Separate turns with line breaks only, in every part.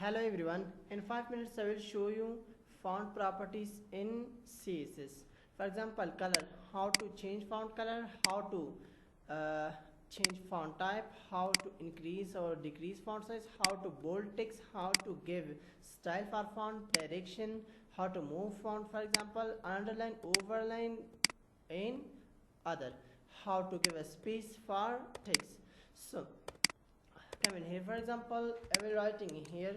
Hello everyone, in 5 minutes I will show you font properties in CSS. For example, color, how to change font color, how to change font type, how to increase or decrease font size, how to bold text, how to give style for font, direction, how to move font, for example, underline, overline, in other, how to give a space for text. So come in here, for example, I will writing here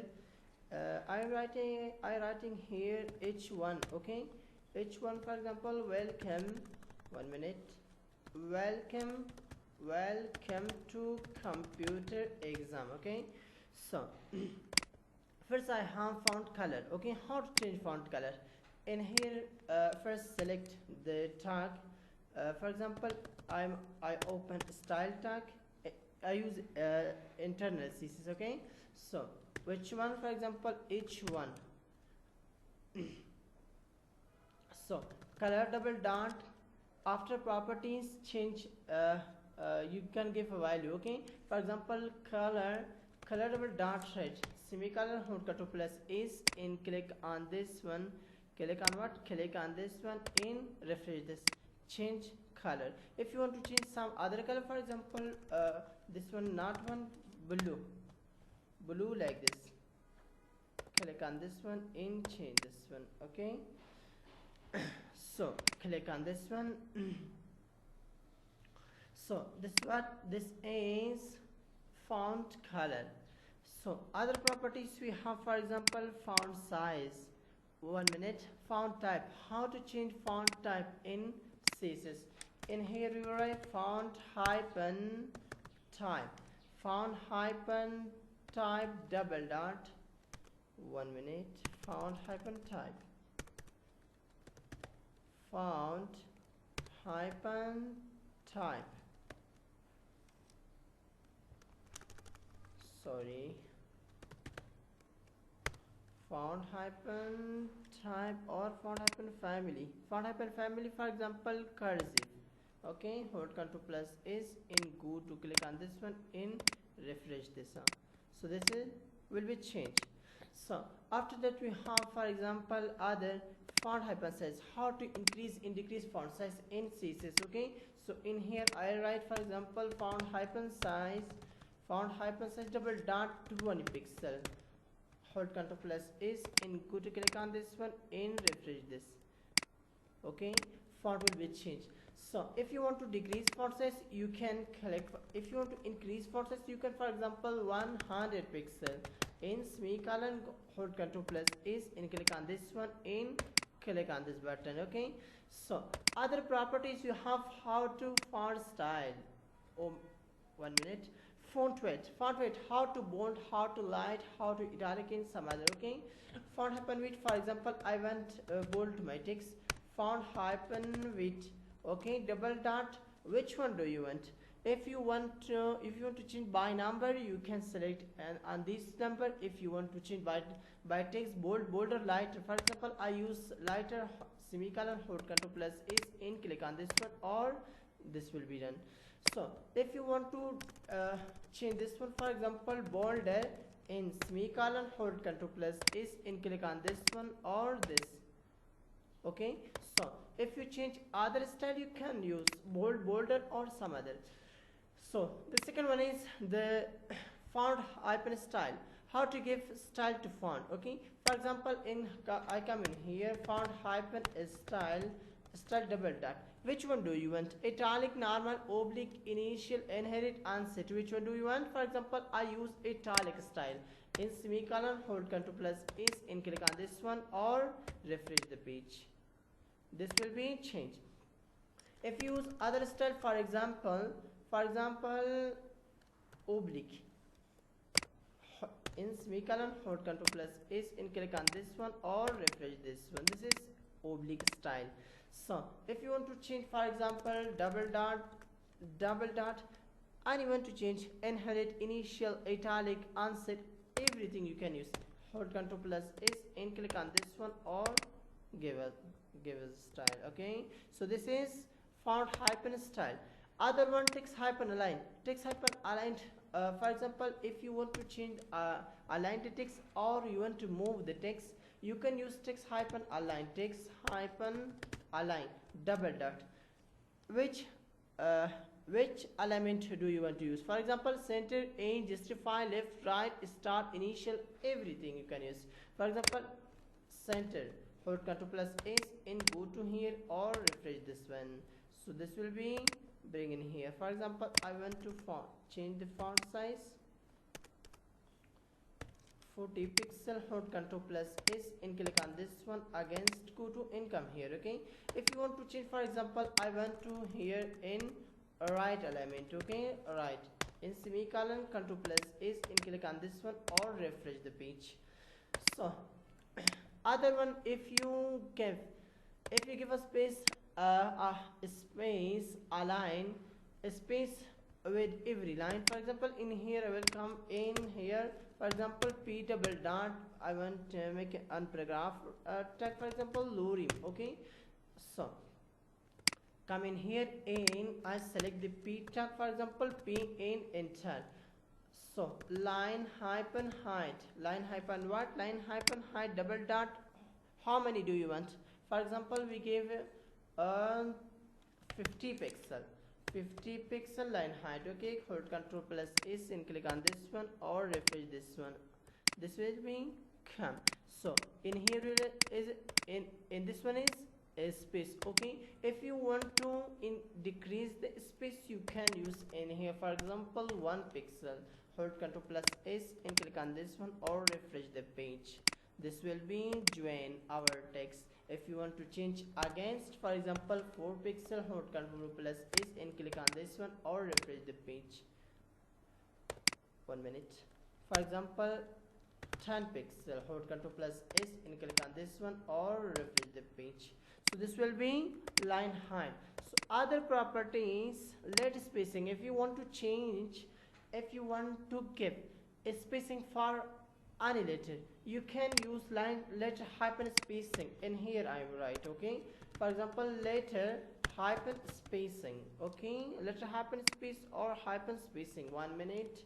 I writing here h1. Okay, h1, for example, welcome, 1 minute, welcome to computer exam. Okay, so first I have font color. Okay, how to change font color? In here, first select the tag. For example, I open style tag. I use internal CSS. Okay, so which one? For example, h1. So color double dot, after properties change, you can give a value. Okay, for example, color double dot red semicolon /+ is in, click on this one, click on what, click on this one, in refresh this, change color. If you want to change some other color, for example, this one, not one, blue like this, click on this one, in change this one. Okay, so click on this one. So this is font color. So other properties we have, for example, font size, 1 minute, font type, how to change font type in CSS. In here we will write font hyphen type double dot, 1 minute, font hyphen type font hyphen type font hyphen type or font hyphen family, for example, cursive. Okay, hold Ctrl+ is, in go to click on this one, in refresh this one. So this will be changed. So after that we have, for example, other font hyphen size, how to increase and decrease font size in CSS. Okay, so in here I write, for example, font hyphen size double dot 20 pixel, hold Ctrl+ is, in go to click on this one, in refresh this. Okay, font will be changed. So if you want to decrease font size, you can click. If you want to increase font size, you can, for example, 100 pixel, in semicolon, hold Ctrl+ is, in click on this one, in click on this button. Okay, so other properties you have, how to font style. 1 minute, font weight, how to bold, how to light, how to italic, in some other. Okay, font hyphen width, for example, I want bold my text, font hyphen width. Okay, double dot, which one do you want? If you want to change by number, you can select and on this number. If you want to change by text, bold, bolder, lighter, for example, I use lighter, semicolon, hold Ctrl+ is, in click on this one, or this will be done. So if you want to change this one, for example, bolder, in semicolon, hold Ctrl+ is, in click on this one, or this. Okay, so if you change other style, you can use bold, bolder, or some other. So the second one is the font hyphen style, how to give style to font. Okay, for example, I come in here, font hyphen style double dot, which one do you want? Italic, normal, oblique, initial, inherit, unset, which one do you want? For example, I use italic style, in semicolon, hold Ctrl+ is, in click on this one, or refresh the page. This will be changed. If you use other style, for example, oblique, in semicolon, hold Ctrl+ is, in click on this one, or refresh this one. This is oblique style. So if you want to change, for example, double dot, and you want to change inherit, initial, italic, unset, everything you can use. Hold Ctrl+ is, in click on this one, or give a style. Okay, so this is font hyphen style. Other one, text hyphen align. Text hyphen aligned for example, if you want to change align the text or you want to move the text, you can use text hyphen align, text hyphen align double dot. Which uh, which alignment do you want to use? For example, center, end, justify, left, right, start, initial, everything you can use. For example, center, hold Ctrl plus S and go to here or refresh this one. So this will be bring in here. For example, I want to change the font size 40 pixel, hold Ctrl plus S and click on this one, against go to income here. Okay, if you want to change, for example, I want to here in right alignment. Okay, right in semicolon, Ctrl plus S and click on this one or refresh the page. So other one, if you give a space space align a space with every line. For example, in here I will come in here, for example, p double dot, I want to make an paragraph tag, for example, lorem. Okay, so come in here and I select the p tag, for example, p and enter. So line hyphen height, line hyphen what, line hyphen height double dot, how many do you want? For example, we gave 50 pixel line height. Okay, hold Ctrl plus S and click on this one or refresh this one. This will be come. So in here is in this one is a space. Okay, if you want to decrease the space, you can use in here, for example, 1 pixel. Hold Ctrl plus S and click on this one or refresh the page. This will be join our text. If you want to change against, for example, 4 pixel, hold Ctrl plus S and click on this one or refresh the page. 1 minute. For example, 10 pixel, hold Ctrl plus S and click on this one or refresh the page. So this will be line height. So other properties, let spacing. If you want to change, if you want to give a spacing for any letter, you can use line letter hyphen spacing. In here I will write. Okay, for example, letter hyphen spacing. Okay, letter hyphen space or hyphen spacing. 1 minute.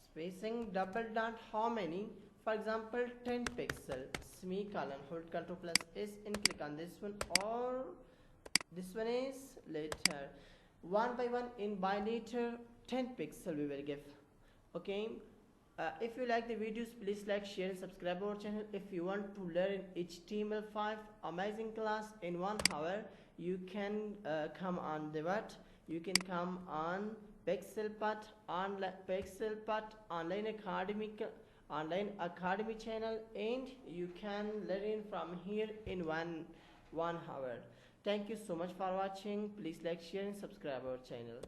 Spacing double dot, how many? For example, 10 pixel, semicolon, hold Ctrl plus S and click on this one or this one is letter. One by one in by letter, 10 pixel we will give. Okay, if you like the videos, please like, share and subscribe our channel. If you want to learn HTML5 amazing class in 1 hour, you can come on the what? You can come on Pixelpat online academy channel, and you can learn from here in one hour. Thank you so much for watching. Please like, share and subscribe our channel.